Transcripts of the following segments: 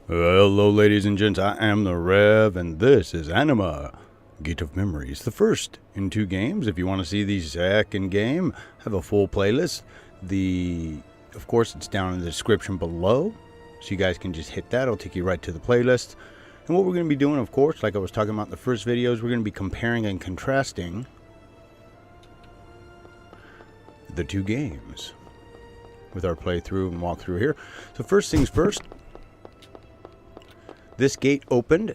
Hello ladies and gents, I am the Rev, and this is Anima Gate of Memories, the first in 2 games. If you want to see the second game, I have a full playlist. Of course, it's down in the description below, so you guys can just hit that. It'll take you right to the playlist. And what we're going to be doing, of course, like I was talking about in the first videos, we're going to be comparing and contrasting the 2 games with our playthrough and walkthrough here. So first things first, this gate opened.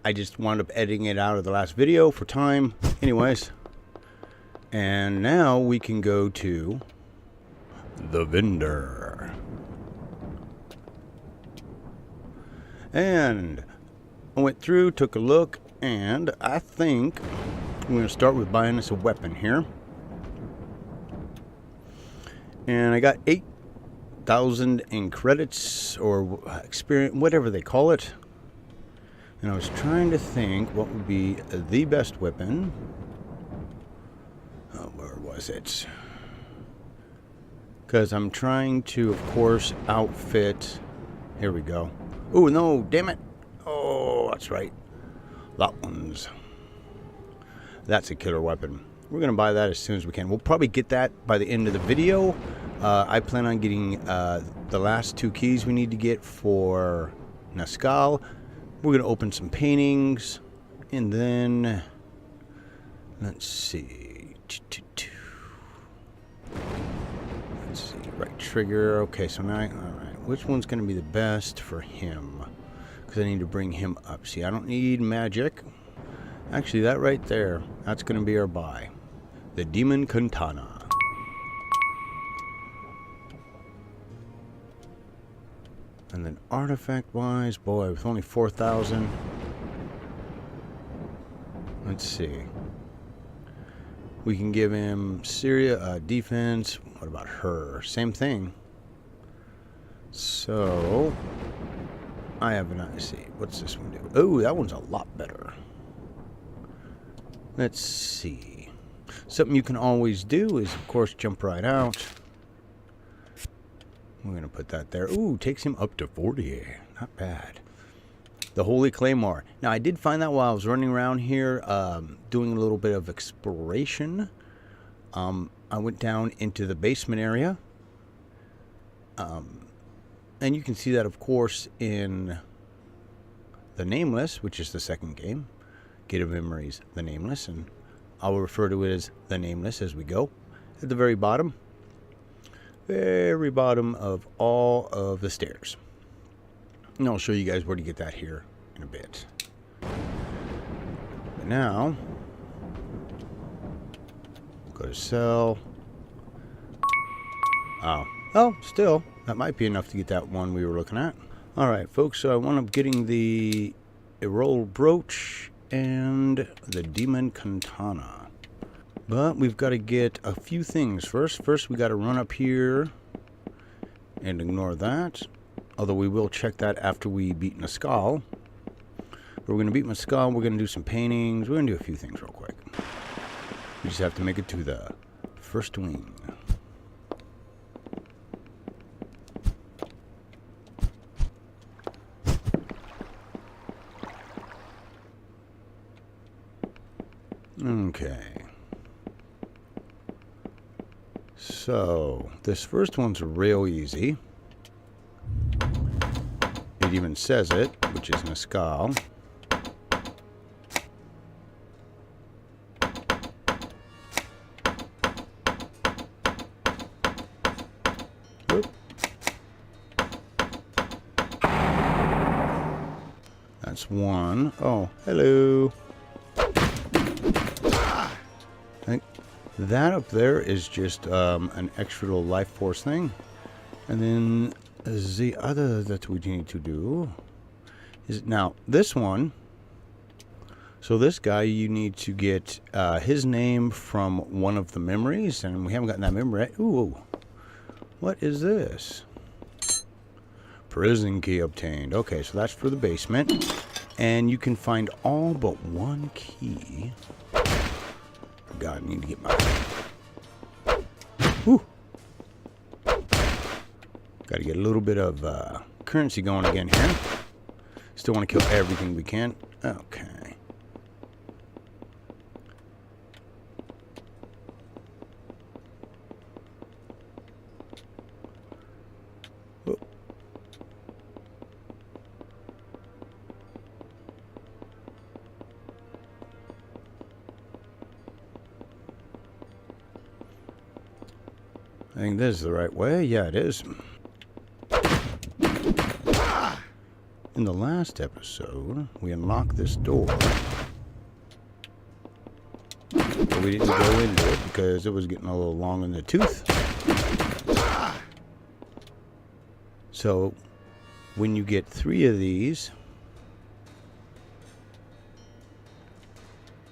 I just wound up editing it out of the last video for time. Anyways. And now we can go to the vendor. And I went through, took a look, and I think I'm going to start with buying us a weapon here. And I got 8,000 in credits or experience, whatever they call it. And I was trying to think what would be the best weapon. Oh, where was it? Because I'm trying to, of course, outfit. Here we go. Oh, no, damn it. Oh, that's right. That's a killer weapon. We're going to buy that as soon as we can. We'll probably get that by the end of the video. I plan on getting the last 2 keys we need to get for Nascal. We're going to open some paintings. And then, let's see. Let's see. Right trigger. Okay, so now, alright. Which one's going to be the best for him? Because I need to bring him up. See, I don't need magic. Actually, that right there, that's going to be our buy. The Demon Katana. And then artifact-wise, boy, with only 4,000. Let's see. We can give him Syria defense. What about her? Same thing. So, I have an let's see. What's this one do? Oh, that one's a lot better. Let's see. Something you can always do is, of course, jump right out. We're going to put that there. Ooh, takes him up to 40. Not bad. The Holy Claymore. Now, I did find that while I was running around here, doing a little bit of exploration. I went down into the basement area. And you can see that, of course, in the Nameless, which is the second game. Gate of Memories, the Nameless. And I'll refer to it as the Nameless as we go. At the very bottom of all of the stairs. And I'll show you guys where to get that here in a bit. But now, go to sell. Oh, still, that might be enough to get that one we were looking at. Alright, folks, so I wound up getting the Errol Brooch and the Demon Katana. But we've got to get a few things first. First, we got to run up here and ignore that. Although we will check that after we beat Nascal. But we're going to beat Nascal. We're going to do some paintings. We're going to do a few things real quick. We just have to make it to the first wing. Okay. So, this first one's real easy. It even says it, which is Nascal. Whoop. That's one. Oh, hello. That up there is just an extra little life force thing. And then the other that we need to do is, now this one, so this guy, you need to get his name from one of the memories, and we haven't gotten that memory yet. Ooh, what is this? Prison key obtained. Okay, so that's for the basement. And you can find all but 1 key. God, I need to get my... Whew. Got to get a little bit of currency going again here. Still want to kill everything we can. Okay. Oh. I think this is the right way. Yeah, it is. In the last episode, we unlocked this door. But we didn't go into it because it was getting a little long in the tooth. So, when you get 3 of these,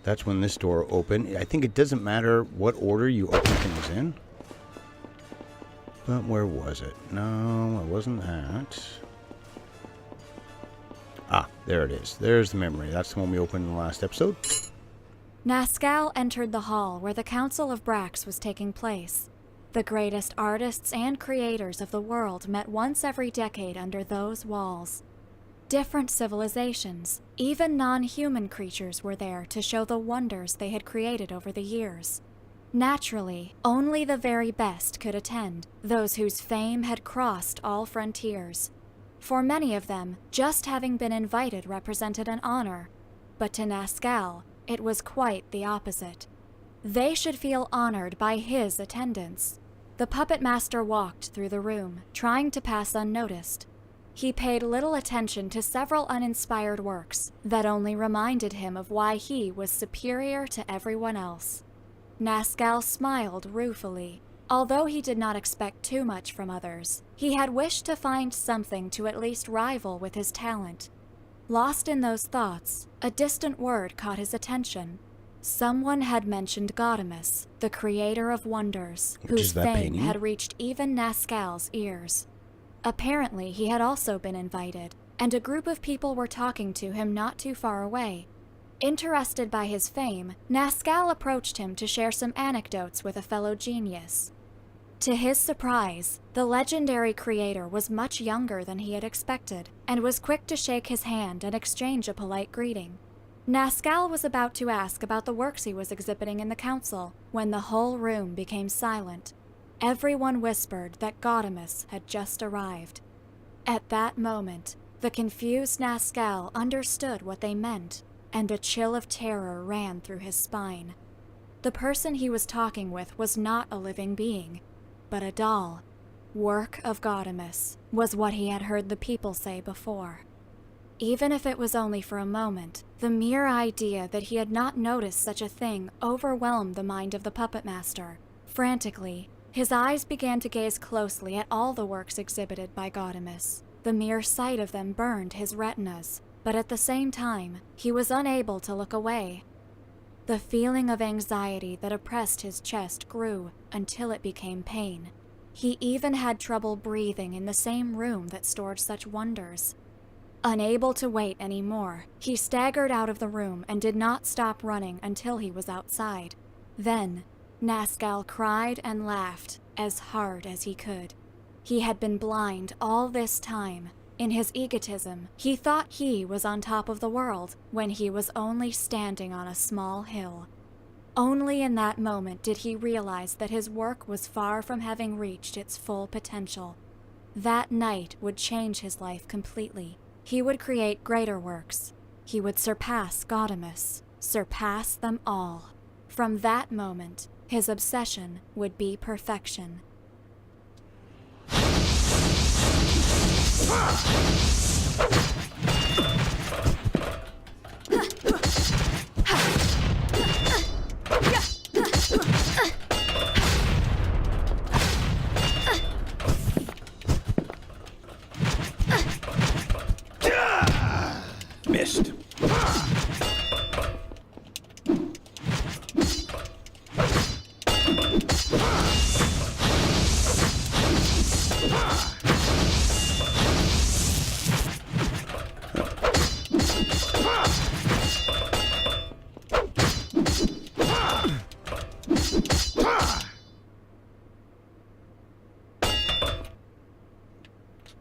that's when this door will open. I think it doesn't matter what order you open things in. But where was it? No, it wasn't that. Ah, there it is. There's the memory. That's the one we opened in the last episode. Nascal entered the hall where the Council of Brax was taking place. The greatest artists and creators of the world met once every decade under those walls. Different civilizations, even non-human creatures were there to show the wonders they had created over the years. Naturally, only the very best could attend, those whose fame had crossed all frontiers. For many of them, just having been invited represented an honor, but to Nascal, it was quite the opposite. They should feel honored by his attendance. The puppet master walked through the room, trying to pass unnoticed. He paid little attention to several uninspired works that only reminded him of why he was superior to everyone else. Nascal smiled ruefully. Although he did not expect too much from others, he had wished to find something to at least rival with his talent. Lost in those thoughts, a distant word caught his attention. Someone had mentioned Gaudeamus, the creator of wonders, whose fame had reached even Nascal's ears. Apparently, he had also been invited, and a group of people were talking to him not too far away. Interested by his fame, Nascal approached him to share some anecdotes with a fellow genius. To his surprise, the legendary creator was much younger than he had expected, and was quick to shake his hand and exchange a polite greeting. Nascal was about to ask about the works he was exhibiting in the council, when the whole room became silent. Everyone whispered that Gaudeamus had just arrived. At that moment, the confused Nascal understood what they meant, and a chill of terror ran through his spine. The person he was talking with was not a living being, but a doll. Work of Gaudeamus was what he had heard the people say before. Even if it was only for a moment, the mere idea that he had not noticed such a thing overwhelmed the mind of the puppet master. Frantically, his eyes began to gaze closely at all the works exhibited by Gaudeamus. The mere sight of them burned his retinas, but at the same time, he was unable to look away. The feeling of anxiety that oppressed his chest grew until it became pain. He even had trouble breathing in the same room that stored such wonders. Unable to wait anymore, he staggered out of the room and did not stop running until he was outside. Then, Nascal cried and laughed as hard as he could. He had been blind all this time. In his egotism, he thought he was on top of the world when he was only standing on a small hill. Only in that moment did he realize that his work was far from having reached its full potential. That night would change his life completely. He would create greater works. He would surpass Gaudeamus, surpass them all. From that moment, his obsession would be perfection. Missed.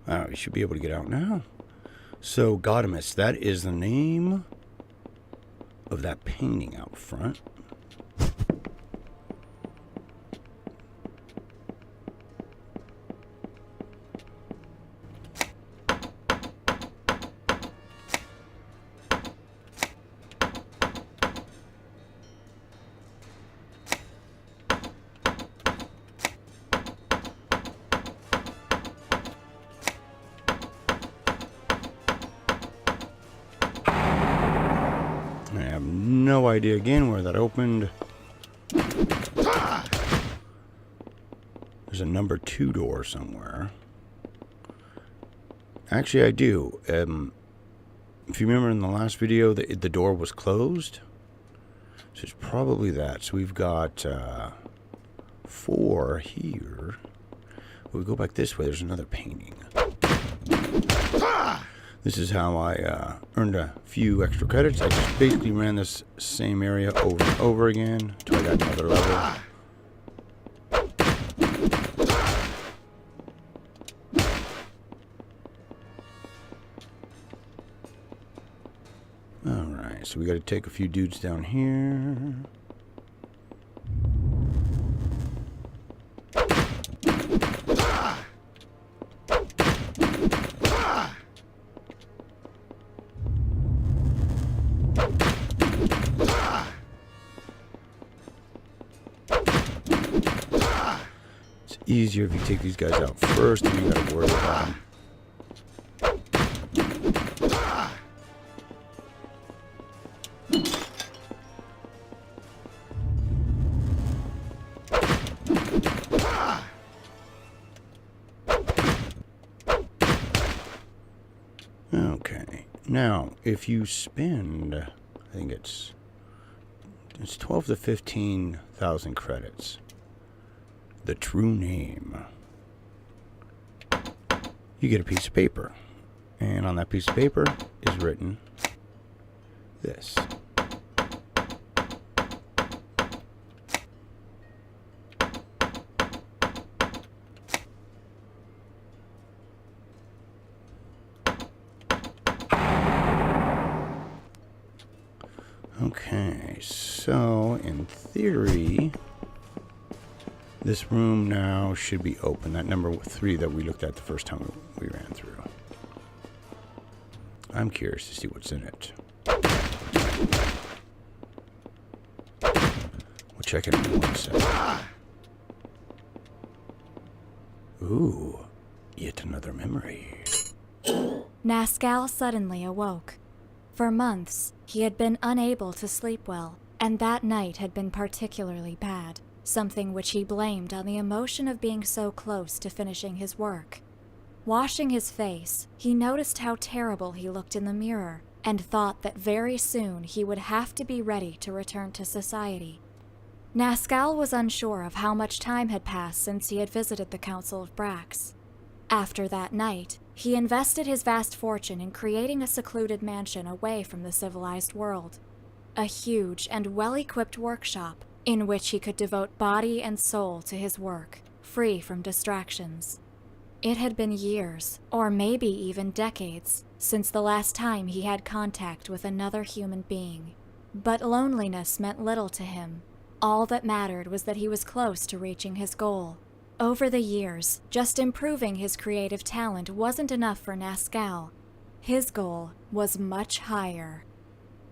You should be able to get out now. So, Gaudamus, that is the name of that painting out front. I have no idea again where that opened. There's a number 2 door somewhere. Actually, I do. If you remember in the last video, the door was closed. So it's probably that. So we've got 4 here. We go back this way. There's another painting. This is how I earned a few extra credits. I just basically ran this same area over and over again until I got another level. Alright, so we got to take a few dudes down here. Easier if you take these guys out first, and you gotta worry about them. Okay, now if you spend, I think it's 12 to 15,000 credits. The true name. You get a piece of paper, and on that piece of paper is written this. Okay, so in theory, this room now should be open. That number 3 that we looked at the first time we ran through. I'm curious to see what's in it. We'll check it in 1 second. Ooh, yet another memory. Nascal suddenly awoke. For months, he had been unable to sleep well, and that night had been particularly bad. Something which he blamed on the emotion of being so close to finishing his work. Washing his face, he noticed how terrible he looked in the mirror, and thought that very soon he would have to be ready to return to society. Nascal was unsure of how much time had passed since he had visited the Council of Brax. After that night, he invested his vast fortune in creating a secluded mansion away from the civilized world. A huge and well-equipped workshop in which he could devote body and soul to his work, free from distractions. It had been years, or maybe even decades, since the last time he had contact with another human being. But loneliness meant little to him. All that mattered was that he was close to reaching his goal. Over the years, just improving his creative talent wasn't enough for Nascal. His goal was much higher.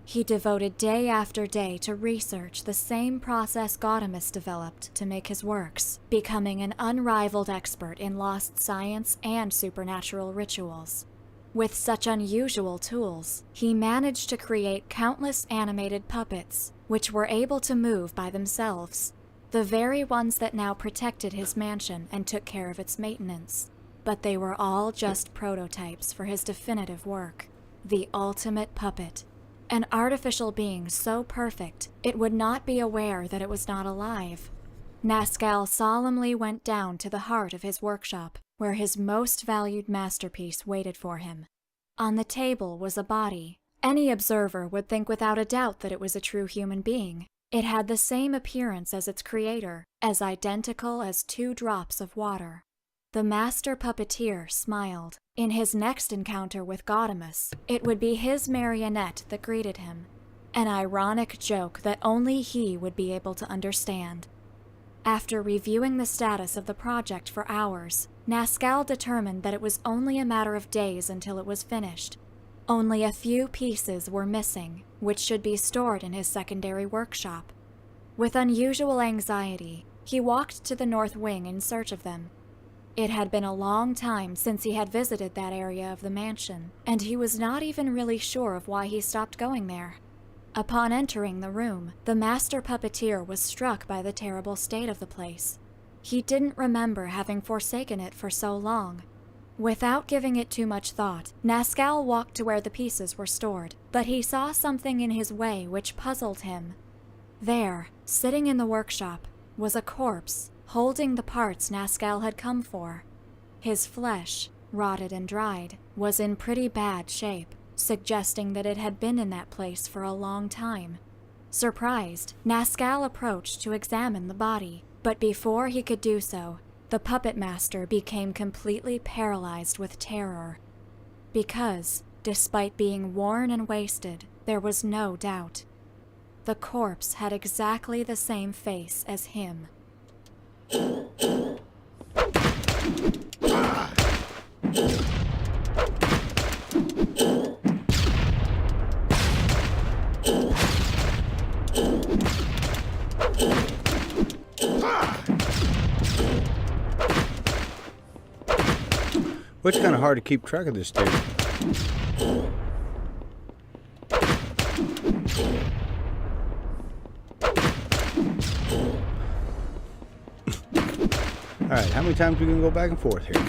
He devoted day after day to research the same process Gaudamus developed to make his works, becoming an unrivaled expert in lost science and supernatural rituals. With such unusual tools, he managed to create countless animated puppets, which were able to move by themselves, the very ones that now protected his mansion and took care of its maintenance. But they were all just prototypes for his definitive work, the ultimate puppet. An artificial being so perfect, it would not be aware that it was not alive. Nascal solemnly went down to the heart of his workshop, where his most valued masterpiece waited for him. On the table was a body. Any observer would think without a doubt that it was a true human being. It had the same appearance as its creator, as identical as 2 drops of water. The master puppeteer smiled. In his next encounter with Gaudamus, it would be his marionette that greeted him. An ironic joke that only he would be able to understand. After reviewing the status of the project for hours, Nascal determined that it was only a matter of days until it was finished. Only a few pieces were missing, which should be stored in his secondary workshop. With unusual anxiety, he walked to the north wing in search of them. It had been a long time since he had visited that area of the mansion, and he was not even really sure of why he stopped going there. Upon entering the room, the master puppeteer was struck by the terrible state of the place. He didn't remember having forsaken it for so long. Without giving it too much thought, Nascal walked to where the pieces were stored, but he saw something in his way which puzzled him. There, sitting in the workshop, was a corpse, holding the parts Nascal had come for. His flesh, rotted and dried, was in pretty bad shape, suggesting that it had been in that place for a long time. Surprised, Nascal approached to examine the body, but before he could do so, the puppet master became completely paralyzed with terror. Because, despite being worn and wasted, there was no doubt. The corpse had exactly the same face as him. It's kind of hard to keep track of this dude. Alright, how many times are we going to go back and forth here?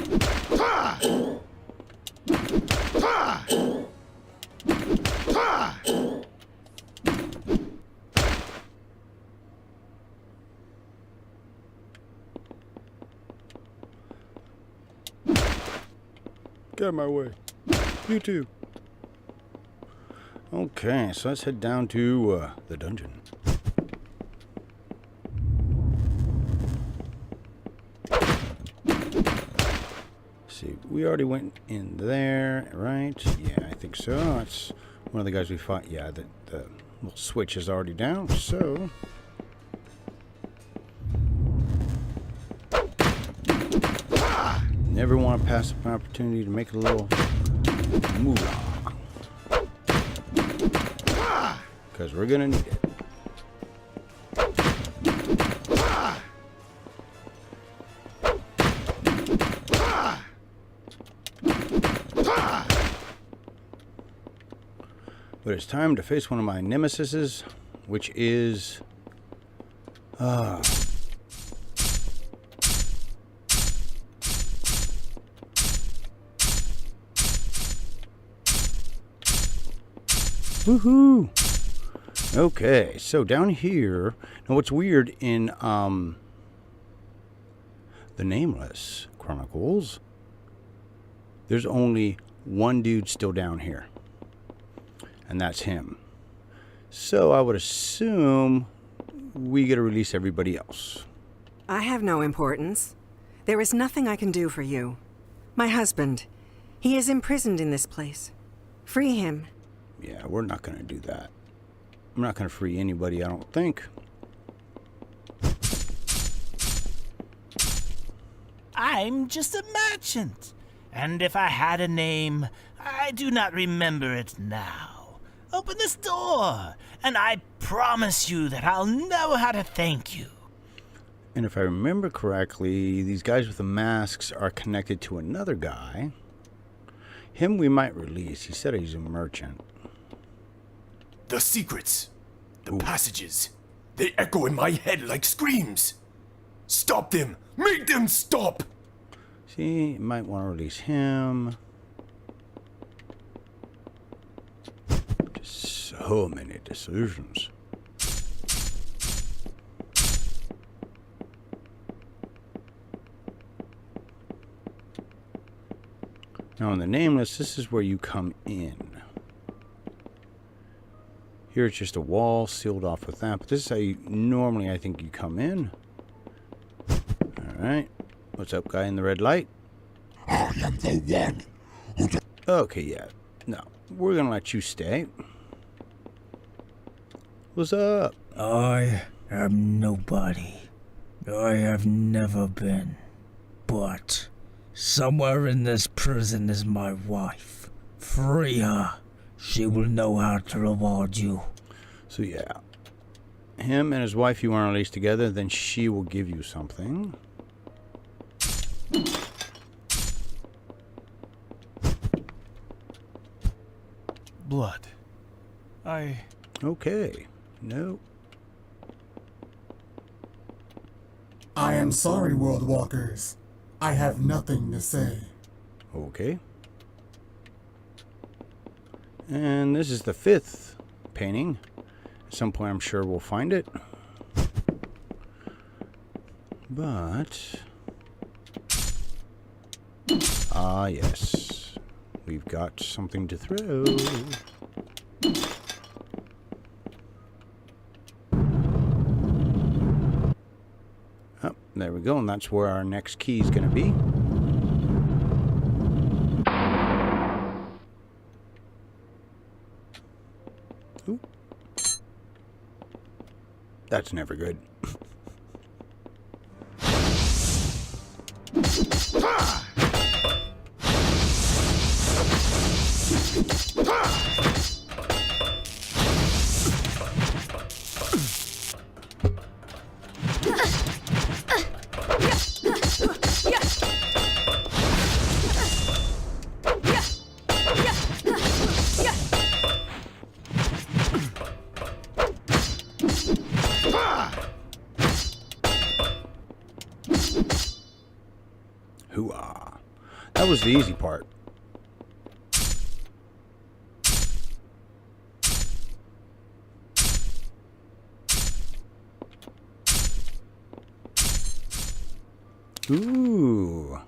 Get out of my way. You too. Okay, so let's head down to the dungeon. See, we already went in there, right? Yeah, I think so. That's one of the guys we fought. Yeah, the little switch is already down, so... Never want to pass up an opportunity to make a little moolah. Because we're going to need it. But it's time to face one of my nemesises, which is... Woohoo! Okay, so down here... Now what's weird in the Nameless Chronicles, there's only one dude still down here. And that's him. So I would assume we get to release everybody else. I have no importance. There is nothing I can do for you. My husband, he is imprisoned in this place. Free him. Yeah, we're not going to do that. I'm not going to free anybody, I don't think. I'm just a merchant, and if I had a name, I do not remember it now. Open this door, and I promise you that I'll know how to thank you. And if I remember correctly, these guys with the masks are connected to another guy. Him we might release. He said he's a merchant. The secrets, the passages, they echo in my head like screams. Stop them! Make them stop! See, you might want to release him. Just so many decisions. Now in the Nameless, this is where you come in. Here it's just a wall sealed off with that, but this is how you normally, I think, you come in. Alright. What's up, guy in the red light? I am the one who... Okay, yeah. No, we're gonna let you stay. What's up? I am nobody. I have never been. But somewhere in this prison is my wife. Free her. She will know how to reward you. So yeah, him and his wife, you want to release together, then she will give you something. Blood. Okay. No. I am sorry, World Walkers. I have nothing to say. Okay. And this is the 5th painting. At some point, I'm sure we'll find it. But... ah, yes. We've got something to throw. Oh, there we go. And that's where our next key is going to be. Ooh. That's never good. Hoo-ah. That was the easy part. Ooh.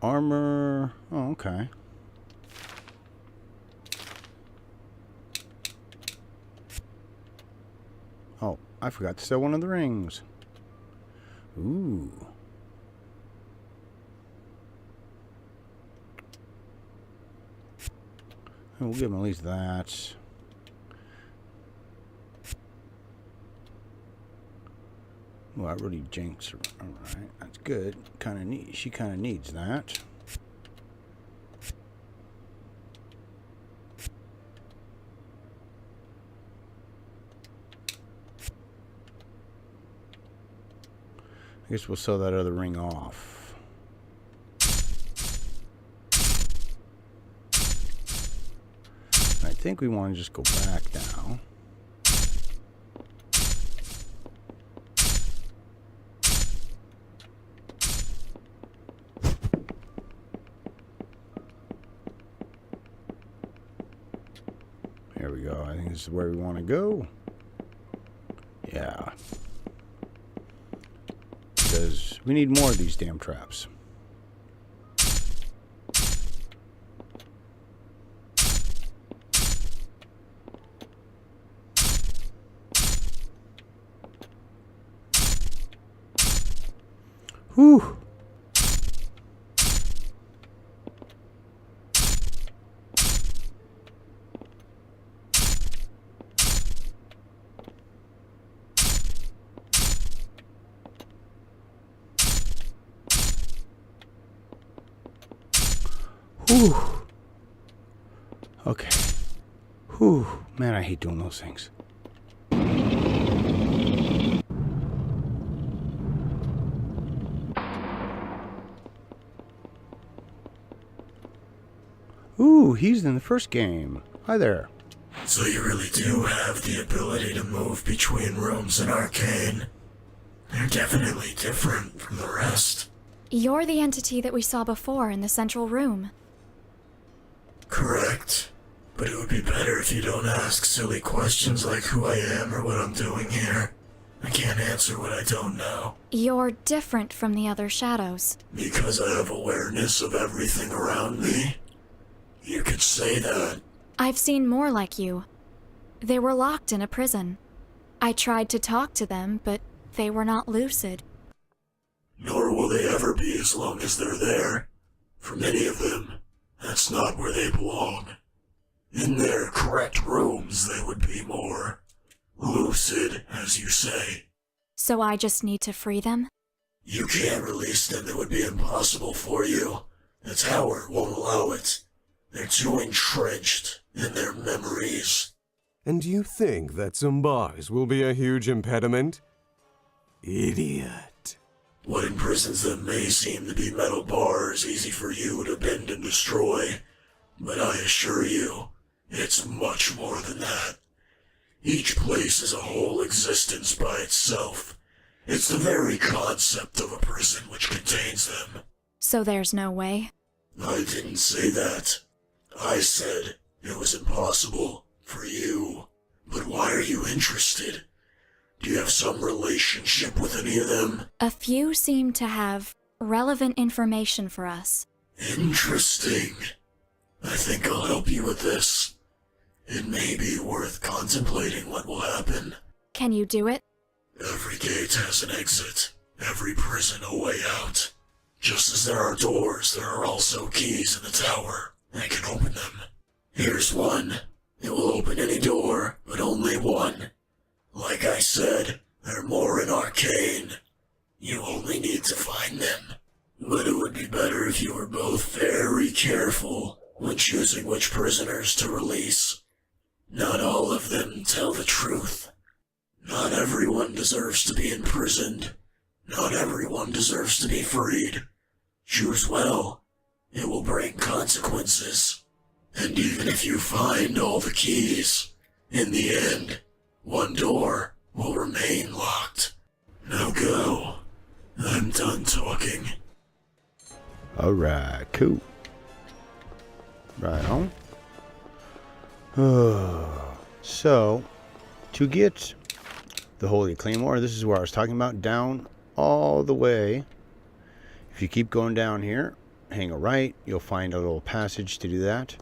Armor. Oh, okay. Oh, I forgot to sell one of the rings. Ooh. We'll give him at least that. Well, I really jinx her. Alright, that's good. Kinda neat. She kinda needs that. I guess we'll sell that other ring off. I think we want to just go back now. There we go. I think this is where we want to go. Yeah. Because we need more of these damn traps. Whew. Whew. Okay. Whew. Man, I hate doing those things. Ooh, he's in the first game. Hi there. So you really do have the ability to move between rooms in Arcane. They're definitely different from the rest. You're the entity that we saw before in the central room. Correct. But it would be better if you don't ask silly questions like who I am or what I'm doing here. I can't answer what I don't know. You're different from the other shadows. Because I have awareness of everything around me. You could say that. I've seen more like you. They were locked in a prison. I tried to talk to them, but they were not lucid. Nor will they ever be as long as they're there. For many of them, that's not where they belong. In their correct rooms, they would be more lucid, as you say. So I just need to free them? You can't release them. It would be impossible for you. The tower won't allow it. They're too entrenched in their memories. And you think that some bars will be a huge impediment? Idiot. What imprisons them may seem to be metal bars easy for you to bend and destroy, but I assure you, it's much more than that. Each place is a whole existence by itself. It's the very concept of a prison which contains them. So there's no way? I didn't say that. I said it was impossible for you. But why are you interested? Do you have some relationship with any of them? A few seem to have relevant information for us. Interesting. I think I'll help you with this. It may be worth contemplating what will happen. Can you do it? Every gate has an exit. Every prison a way out. Just as there are doors, there are also keys in the tower. I can open them. Here's one. It will open any door, but only one. Like I said, they're more in arcane. You only need to find them. But it would be better if you were both very careful when choosing which prisoners to release. Not all of them tell the truth. Not everyone deserves to be imprisoned. Not everyone deserves to be freed. Choose well. It will bring consequences. And even if you find all the keys, in the end, one door will remain locked. Now go. I'm done talking. Alright, cool. Right on. So, to get the Holy Claymore, this is where I was talking about, down all the way. If you keep going down here, hang a right, you'll find a little passage to do that.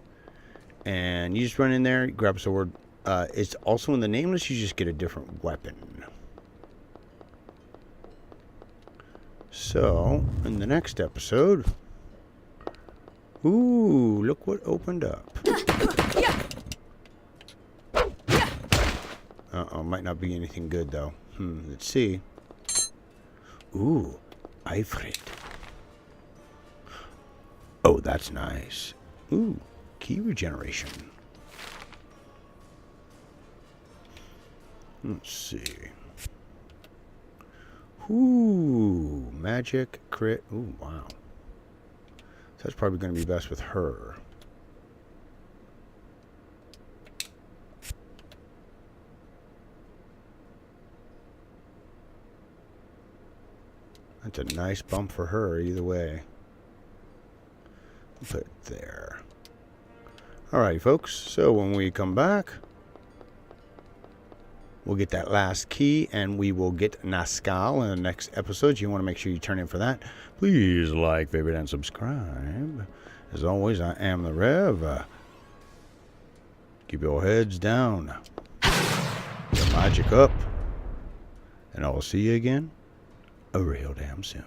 And you just run in there, grab a sword. It's also in the Nameless, you just get a different weapon. So, in the next episode... Ooh, look what opened up. Uh-oh, might not be anything good, though. Let's see. Ooh, Ifrit. Oh, that's nice. Ooh, key regeneration. Let's see. Ooh, magic, crit. Ooh, wow. That's probably going to be best with her. That's a nice bump for her either way. Put it there. Alrighty, folks. So when we come back, we'll get that last key, and we will get Nascal in the next episode. You want to make sure you turn in for that. Please like, favorite, and subscribe. As always, I am the Rev. Keep your heads down. Your magic up. And I will see you again real damn soon.